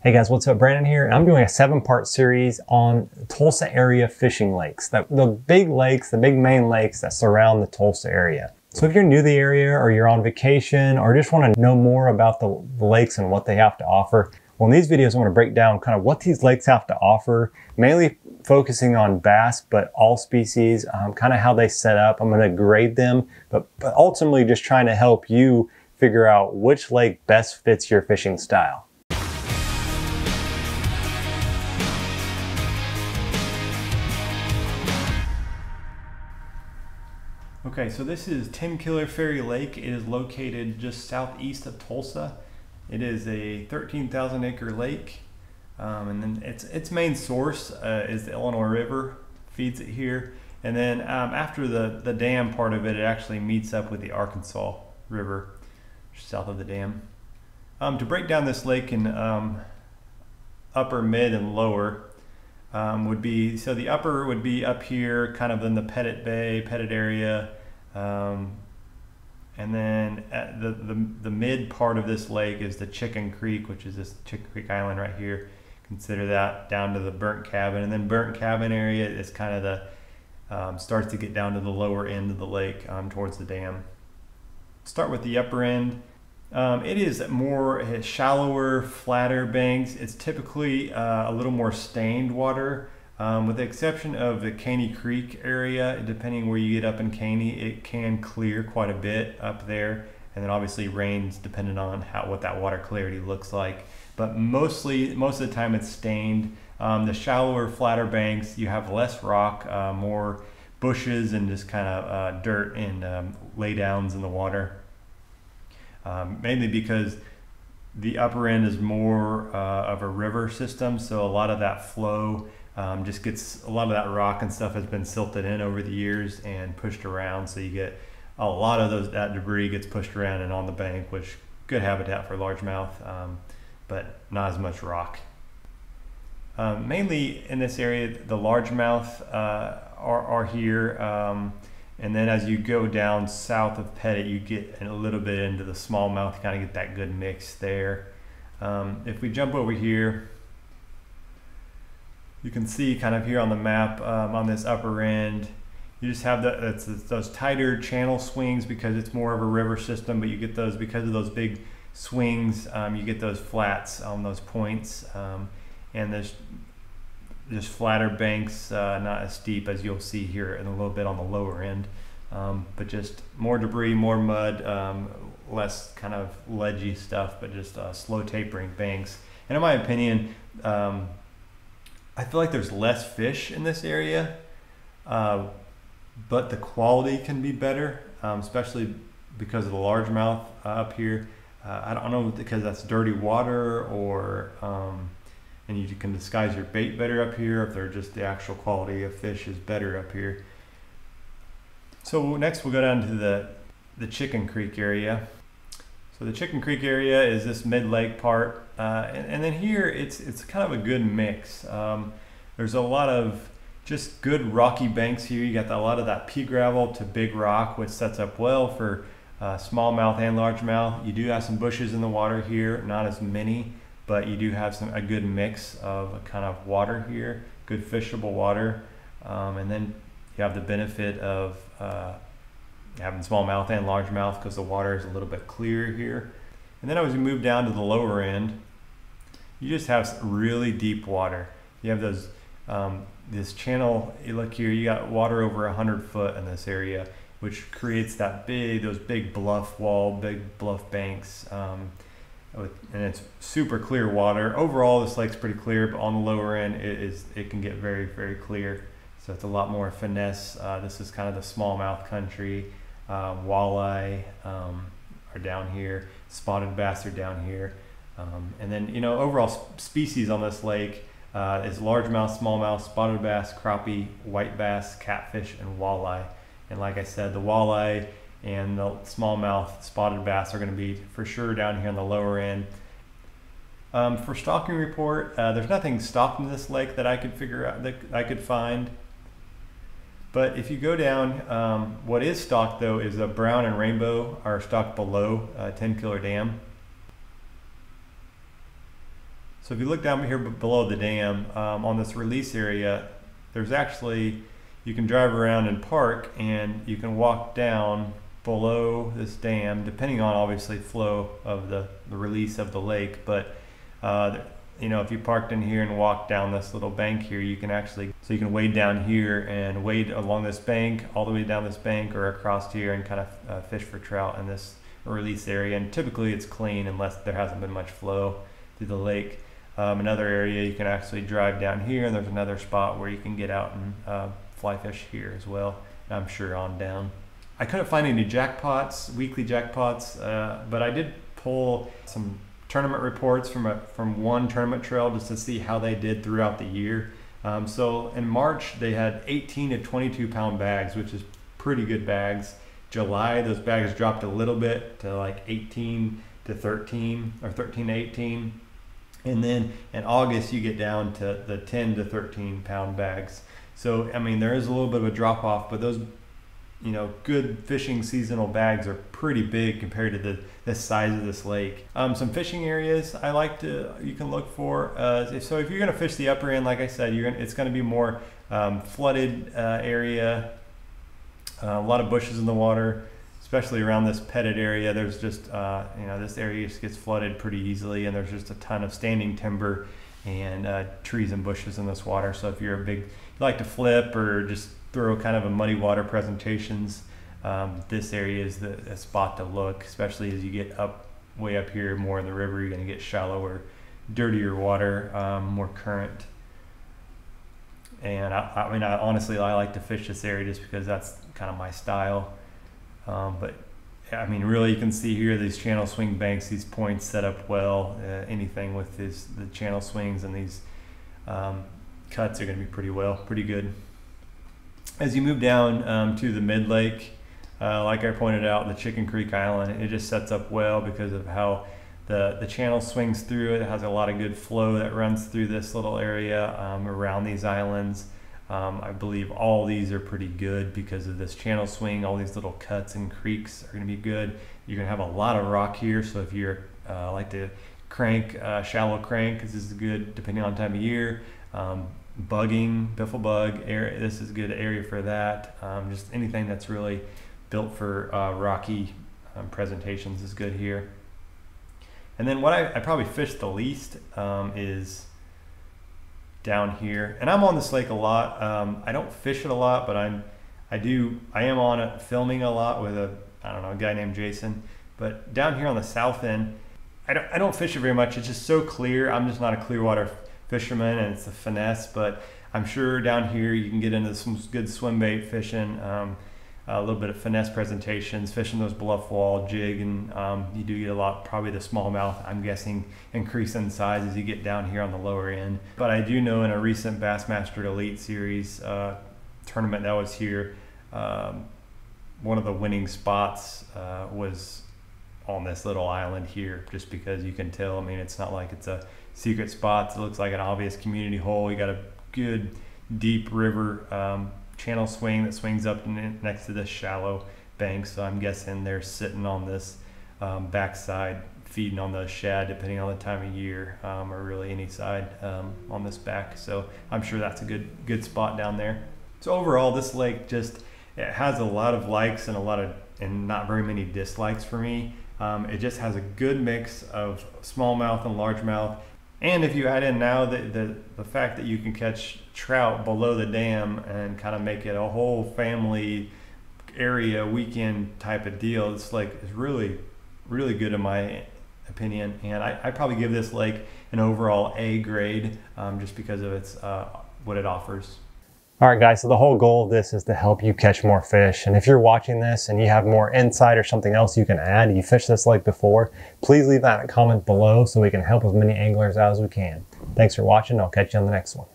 Hey guys, what's up? Brandon here. I'm doing a 7-part series on Tulsa area fishing lakes, the big lakes, the big main lakes that surround the Tulsa area. So if you're new to the area or you're on vacation or just want to know more about the lakes and what they have to offer, well, in these videos, I want to break down kind of what these lakes have to offer, mainly focusing on bass, but all species, kind of how they set up. I'm going to grade them, but ultimately just trying to help you figure out which lake best fits your fishing style. Okay, so this is Tenkiller Ferry Lake. It is located just southeast of Tulsa. It is a 13,000 acre lake, and then its main source is the Illinois River, feeds it here. And then after the dam part of it, it actually meets up with the Arkansas River, south of the dam. To break down this lake in upper, mid, and lower, would be, so the upper would be up here, kind of in the Pettit area, and then at the mid part of this lake is the Chicken Creek, which is this Chicken Creek Island right here. Consider that down to the Burnt Cabin, and then Burnt Cabin area is kind of the starts to get down to the lower end of the lake towards the dam. Start with the upper end. It is more shallower, flatter banks. It's typically a little more stained water, with the exception of the Caney Creek area. Depending where you get up in Caney, it can clear quite a bit up there, and then obviously rains depending on what that water clarity looks like. But most of the time it's stained. The shallower, flatter banks, you have less rock, more bushes, and just kind of dirt and laydowns in the water. Mainly because the upper end is more of a river system, so a lot of that flow just gets, a lot of that rock and stuff has been silted in over the years and pushed around, so you get a lot of that debris gets pushed around and on the bank, which good habitat for largemouth, but not as much rock. Mainly in this area, the largemouth are here. And then as you go down south of Pettit, you get a little bit into the smallmouth, kind of get that good mix there. If we jump over here, you can see kind of here on the map on this upper end, you just have those tighter channel swings because it's more of a river system, but you get those, because of those big swings, you get those flats on those points. And there's just flatter banks, not as steep as you'll see here, and a little bit on the lower end, but just more debris, more mud, less kind of ledgy stuff, but just slow tapering banks. And in my opinion, I feel like there's less fish in this area, but the quality can be better, especially because of the largemouth up here. I don't know, because that's dirty water, or and you can disguise your bait better up here, if they're just the actual quality of fish is better up here. So next we'll go down to the Chicken Creek area. So the Chicken Creek area is this mid-lake part, and then here it's kind of a good mix. There's a lot of just good rocky banks here. You got a lot of that pea gravel to big rock, which sets up well for smallmouth and largemouth. You do have some bushes in the water here, not as many, but you do have a good mix of kind of water here, good fishable water. And then you have the benefit of having smallmouth and largemouth because the water is a little bit clearer here. And then as you move down to the lower end, you just have really deep water. You have those, this channel, you look here, you got water over 100 foot in this area, which creates those big bluff wall, big bluff banks. And it's super clear water. Overall, this lake's pretty clear, but on the lower end, it can get very, very clear. So it's a lot more finesse. This is kind of the smallmouth country. Walleye are down here. Spotted bass are down here. And then, overall species on this lake is largemouth, smallmouth, spotted bass, crappie, white bass, catfish, and walleye. And like I said, the walleye and the smallmouth spotted bass are going to be for sure down here on the lower end. For stocking report, there's nothing stocked in this lake that I could figure out, that I could find. But if you go down, what is stocked though is a brown and rainbow are stocked below TenKiller Dam. So if you look down here below the dam, on this release area, there's actually, you can drive around and park, and you can walk down below this dam, depending on obviously flow of the release of the lake. But you know, if you parked in here and walked down this little bank here, you can actually, so you can wade down here and wade along this bank, all the way down this bank or across here, and kind of fish for trout in this release area. And typically it's clean unless there hasn't been much flow through the lake. Another area, you can actually drive down here, and there's another spot where you can get out and fly fish here as well, I'm sure on down. I couldn't find any jackpots, weekly jackpots, but I did pull some tournament reports from one tournament trail just to see how they did throughout the year. So in March they had 18 to 22 pound bags, which is pretty good bags. July, those bags dropped a little bit to like 18 to 13 or 13 to 18. And then in August you get down to the 10 to 13 pound bags. So I mean, there is a little bit of a drop off, but those, you know, good fishing seasonal bags are pretty big compared to the size of this lake. Some fishing areas I like to, you can look for. So if you're gonna fish the upper end, like I said, it's gonna be more flooded area, a lot of bushes in the water, especially around this petted area. There's just, you know, this area just gets flooded pretty easily, and there's just a ton of standing timber and trees and bushes in this water. So if you're a big, you like to flip or just throw kind of a muddy water presentations, this area is the spot to look, especially as you get up, way up here more in the river. You're going to get shallower, dirtier water, more current. And I mean, honestly, I like to fish this area just because that's kind of my style. But I mean, really, you can see here these channel swing banks, these points set up well. Anything with the channel swings and these cuts are going to be pretty good. As you move down to the mid lake, like I pointed out, the Chicken Creek Island, it just sets up well because of how the channel swings through. It has a lot of good flow that runs through this little area around these islands. I believe all these are pretty good because of this channel swing. All these little cuts and creeks are going to be good. You're going to have a lot of rock here, so if you're like to crank, shallow crank, this is good depending on time of year. Bugging, biffle bug area, this is a good area for that. Just anything that's really built for rocky presentations is good here. And then what I probably fish the least is down here, and I'm on this lake a lot. I don't fish it a lot, but I am on it filming a lot with a guy named Jason. But down here on the south end, I don't fish it very much. It's just so clear. I'm just not a clear water fisherman, and it's a finesse, but I'm sure down here you can get into some good swim bait fishing, a little bit of finesse presentations, fishing those bluff wall jig, and you do get a lot, probably the smallmouth, I'm guessing, increase in size as you get down here on the lower end. But I do know in a recent Bassmaster Elite Series tournament that was here, one of the winning spots was on this little island here, just because you can tell, I mean, it's not like it's a secret spot. It looks like an obvious community hole. You got a good deep river channel swing that swings up next to this shallow bank, so I'm guessing they're sitting on this backside feeding on the shad depending on the time of year, or really any side on this back. So I'm sure that's a good spot down there. So overall, this lake just, it has a lot of likes and not very many dislikes for me. It just has a good mix of smallmouth and largemouth. And if you add in now the fact that you can catch trout below the dam and kind of make it a whole family area weekend type of deal, it's like, it's really good in my opinion. And I probably give this lake an overall A grade, just because of its what it offers. All right, guys, so the whole goal of this is to help you catch more fish. And if you're watching this and you have more insight or something else you can add, you fished this lake before, please leave that in a comment below so we can help as many anglers out as we can. Thanks for watching. I'll catch you on the next one.